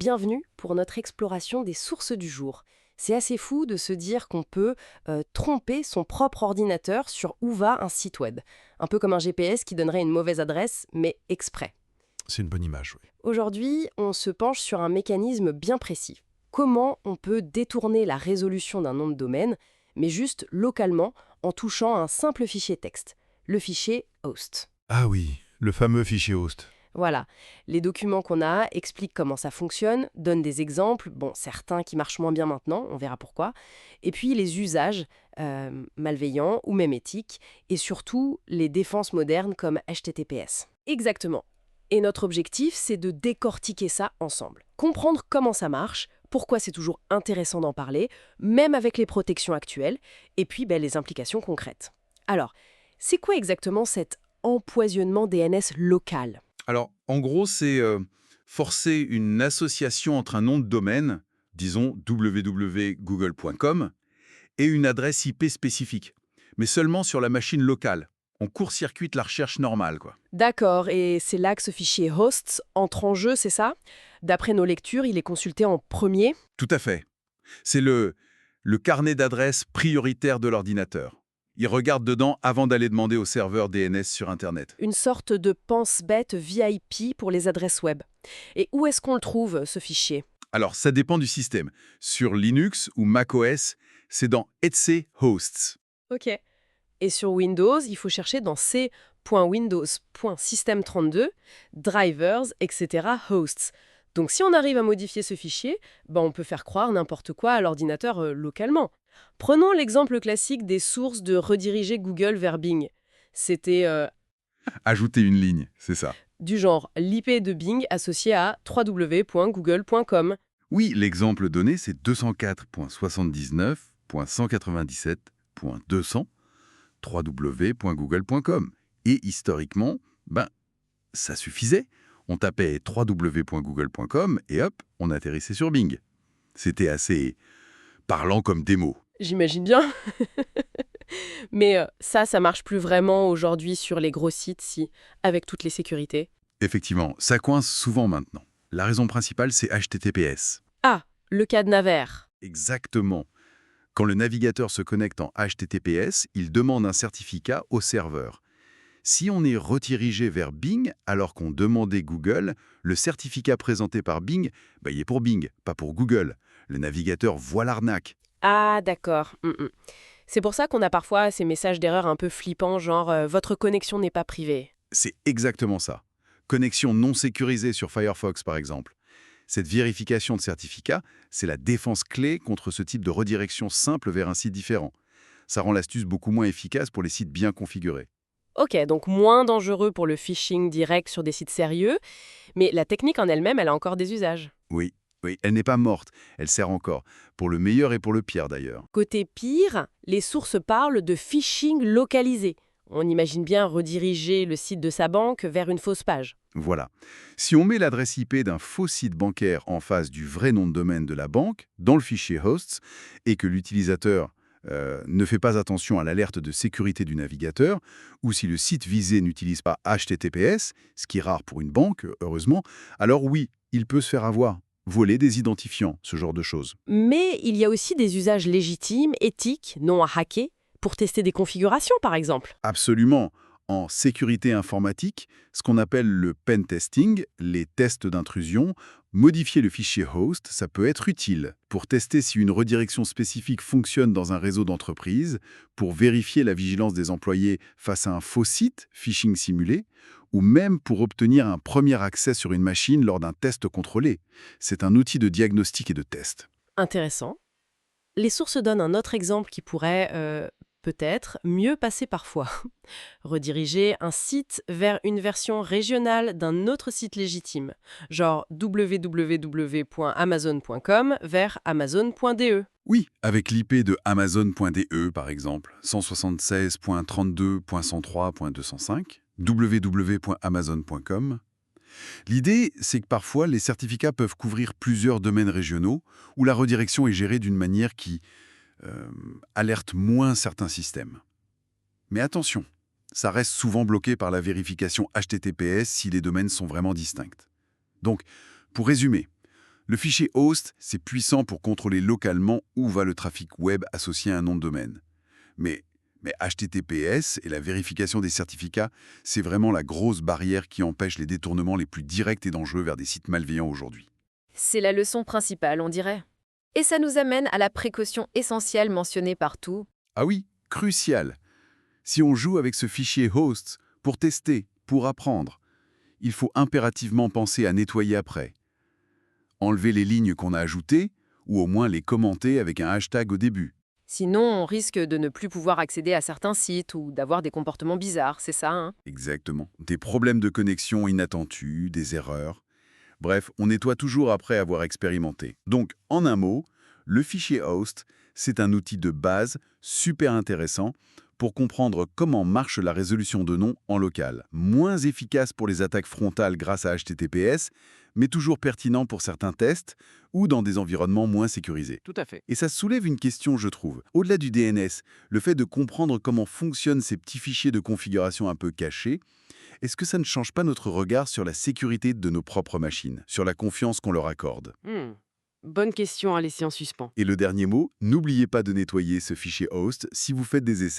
bienvenue pour notre exploration des sources du jour. C'est assez fou de se dire qu'on peut tromper son propre ordinateur sur où va un site web. Un peu comme un GPS qui donnerait une mauvaise adresse, mais exprès. C'est une bonne image, oui. Aujourd'hui, on se penche sur un mécanisme bien précis. Comment on peut détourner la résolution d'un nom de domaine, mais juste localement, en touchant un simple fichier texte, le fichier host. Ah oui, le fameux fichier host. Voilà, les documents qu'on a expliquent comment ça fonctionne, donnent des exemples, certains qui marchent moins bien maintenant, on verra pourquoi, et puis les usages, malveillants ou même éthiques, et surtout les défenses modernes comme HTTPS. Exactement. Et notre objectif, c'est de décortiquer ça ensemble. Comprendre comment ça marche, pourquoi c'est toujours intéressant d'en parler, même avec les protections actuelles, et puis les implications concrètes. Alors, c'est quoi exactement cet empoisonnement DNS local ? Alors, en gros, c'est forcer une association entre un nom de domaine, disons www.google.com, et une adresse IP spécifique, mais seulement sur la machine locale. On court-circuite la recherche normale, quoi. D'accord, et c'est là que ce fichier hosts entre en jeu, c'est ça ? D'après nos lectures, il est consulté en premier. Tout à fait. C'est le carnet d'adresses prioritaire de l'ordinateur. Il regarde dedans avant d'aller demander au serveur DNS sur Internet. Une sorte de pense-bête VIP pour les adresses web. Et où est-ce qu'on le trouve, ce fichier ? Alors, ça dépend du système. Sur Linux ou macOS, c'est dans etc hosts. Ok. Et sur Windows, il faut chercher dans c.windows.system32, drivers, etc. hosts. Donc si on arrive à modifier ce fichier, on peut faire croire n'importe quoi à l'ordinateur localement. Prenons l'exemple classique des sources de rediriger Google vers Bing. C'était Ajouter une ligne, c'est ça. du genre l'IP de Bing associé à www.google.com. Oui, l'exemple donné, c'est 204.79.197.200 www.google.com. Et historiquement, ça suffisait. On tapait www.google.com et hop, on atterrissait sur Bing. C'était assez parlant comme démo. J'imagine bien. Mais ça marche plus vraiment aujourd'hui sur les gros sites, avec toutes les sécurités. Effectivement, ça coince souvent maintenant. La raison principale, c'est HTTPS. Ah, le cadenas vert. Exactement. Quand le navigateur se connecte en HTTPS, il demande un certificat au serveur. Si on est redirigé vers Bing alors qu'on demandait Google, le certificat présenté par Bing, il est pour Bing, pas pour Google. Le navigateur voit l'arnaque. Ah, d'accord. C'est pour ça qu'on a parfois ces messages d'erreur un peu flippants, genre votre connexion n'est pas privée. C'est exactement ça. Connexion non sécurisée sur Firefox, par exemple. Cette vérification de certificat, c'est la défense clé contre ce type de redirection simple vers un site différent. Ça rend l'astuce beaucoup moins efficace pour les sites bien configurés. Ok, donc moins dangereux pour le phishing direct sur des sites sérieux, mais la technique en elle-même, elle a encore des usages. Oui, elle n'est pas morte, elle sert encore. Pour le meilleur et pour le pire d'ailleurs. Côté pire, les sources parlent de phishing localisé. On imagine bien rediriger le site de sa banque vers une fausse page. Voilà. Si on met l'adresse IP d'un faux site bancaire en face du vrai nom de domaine de la banque, dans le fichier hosts, et que l'utilisateur ne fait pas attention à l'alerte de sécurité du navigateur, ou si le site visé n'utilise pas HTTPS, ce qui est rare pour une banque, heureusement, alors oui, il peut se faire avoir. Voler des identifiants, ce genre de choses. Mais il y a aussi des usages légitimes, éthiques, non à hacker, pour tester des configurations par exemple. Absolument. En sécurité informatique, ce qu'on appelle le pen testing, les tests d'intrusion, modifier le fichier host, ça peut être utile pour tester si une redirection spécifique fonctionne dans un réseau d'entreprise, pour vérifier la vigilance des employés face à un faux site, phishing simulé, ou même pour obtenir un premier accès sur une machine lors d'un test contrôlé. C'est un outil de diagnostic et de test. Intéressant. Les sources donnent un autre exemple qui pourrait, peut-être, mieux passer parfois. Rediriger un site vers une version régionale d'un autre site légitime, genre www.amazon.com vers amazon.de. Oui, avec l'IP de amazon.de par exemple, 176.32.103.205, www.amazon.com. L'idée, c'est que parfois, les certificats peuvent couvrir plusieurs domaines régionaux où la redirection est gérée d'une manière qui alerte moins certains systèmes. Mais attention, ça reste souvent bloqué par la vérification HTTPS si les domaines sont vraiment distincts. Donc, pour résumer, Le fichier host, c'est puissant pour contrôler localement où va le trafic web associé à un nom de domaine. Mais HTTPS et la vérification des certificats, c'est vraiment la grosse barrière qui empêche les détournements les plus directs et dangereux vers des sites malveillants aujourd'hui. C'est la leçon principale, on dirait. Et ça nous amène à la précaution essentielle mentionnée partout. Ah oui, crucial. Si on joue avec ce fichier host pour tester, pour apprendre, il faut impérativement penser à nettoyer après. Enlever les lignes qu'on a ajoutées, ou au moins les commenter avec un hashtag au début. Sinon, on risque de ne plus pouvoir accéder à certains sites ou d'avoir des comportements bizarres, c'est ça, hein? Exactement. Des problèmes de connexion inattendus, des erreurs. Bref, on nettoie toujours après avoir expérimenté. Donc, en un mot, le fichier host, c'est un outil de base super intéressant pour comprendre comment marche la résolution de noms en local. Moins efficace pour les attaques frontales grâce à HTTPS, mais toujours pertinent pour certains tests ou dans des environnements moins sécurisés. Tout à fait. Et ça soulève une question, je trouve. Au-delà du DNS, le fait de comprendre comment fonctionnent ces petits fichiers de configuration un peu cachés, est-ce que ça ne change pas notre regard sur la sécurité de nos propres machines, sur la confiance qu'on leur accorde? Bonne question à laisser en suspens. Et le dernier mot, n'oubliez pas de nettoyer ce fichier host si vous faites des essais.